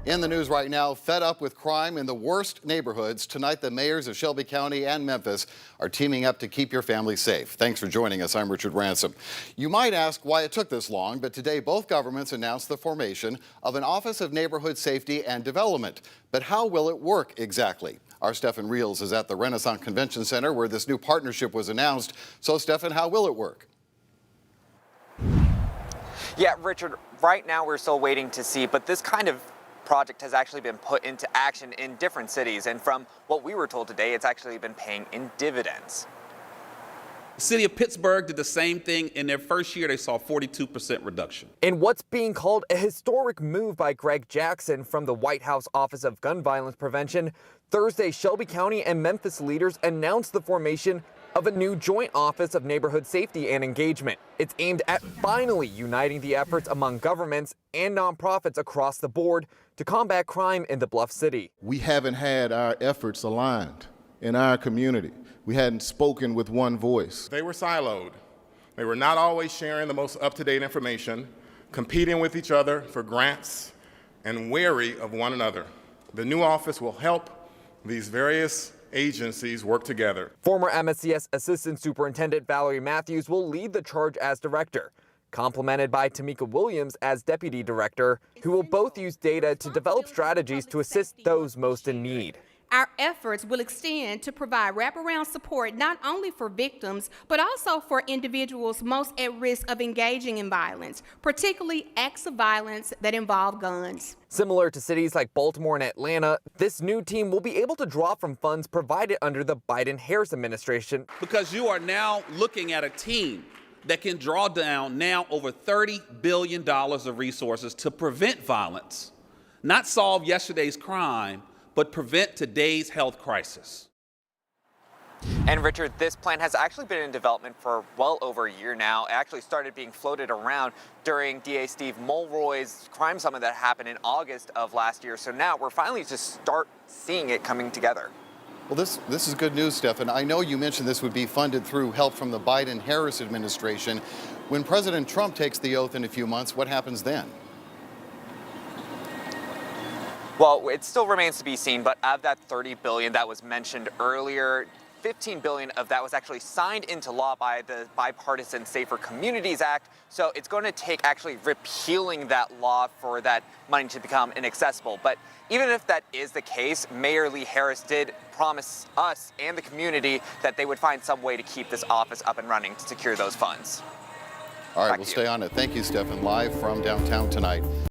In the news right now, fed up with crime in the worst neighborhoods, tonight the mayors of Shelby County and Memphis are teaming up to keep your family safe. Thanks for joining us. I'm Richard Ransom. You might ask why it took this long, but today both governments announced the formation of an Office of Neighborhood Safety and Development. But how will it work exactly? Our Stefan Reels is at the Renaissance Convention Center where this new partnership was announced. So, Stefan, how will it work? Yeah, Richard, right now we're still waiting to see, but this kind of project has actually been put into action in different cities, and from what we were told today, it's actually been paying in dividends. The city of Pittsburgh did the same thing. In their first year, they saw a 42% reduction. In what's being called a historic move by Greg Jackson from the White House Office of Gun Violence Prevention, Thursday, Shelby County and Memphis leaders announced the formation of a new joint Office of Neighborhood Safety and Engagement. It's aimed at finally uniting the efforts among governments and nonprofits across the board to combat crime in the Bluff City. We haven't had our efforts aligned in our community. We hadn't spoken with one voice. They were siloed. They were not always sharing the most up-to-date information, competing with each other for grants, and wary of one another. The new office will help these various agencies work together. Former MSCS Assistant Superintendent Valerie Matthews will lead the charge as director, complemented by Tamika Williams as deputy director, who will both use data to develop strategies to assist those most in need. Our efforts will extend to provide wraparound support not only for victims, but also for individuals most at risk of engaging in violence, particularly acts of violence that involve guns. Similar to cities like Baltimore and Atlanta, this new team will be able to draw from funds provided under the Biden-Harris administration. Because you are now looking at a team that can draw down now over $30 billion of resources to prevent violence, not solve yesterday's crime, but prevent today's health crisis. And Richard, this plan has actually been in development for well over a year now. It actually started being floated around during DA Steve Mulroy's crime summit that happened in August of last year. So now we're finally just start seeing it coming together. Well, this is good news, Stefan. I know you mentioned this would be funded through help from the Biden-Harris administration. When President Trump takes the oath in a few months, what happens then? Well, it still remains to be seen, but of that $30 billion that was mentioned earlier, $15 billion of that was actually signed into law by the Bipartisan Safer Communities Act. So it's going to take actually repealing that law for that money to become inaccessible. But even if that is the case, Mayor Lee Harris did promise us and the community that they would find some way to keep this office up and running to secure those funds. All right, we'll stay on it. Thank you, Stefan. Live from downtown tonight.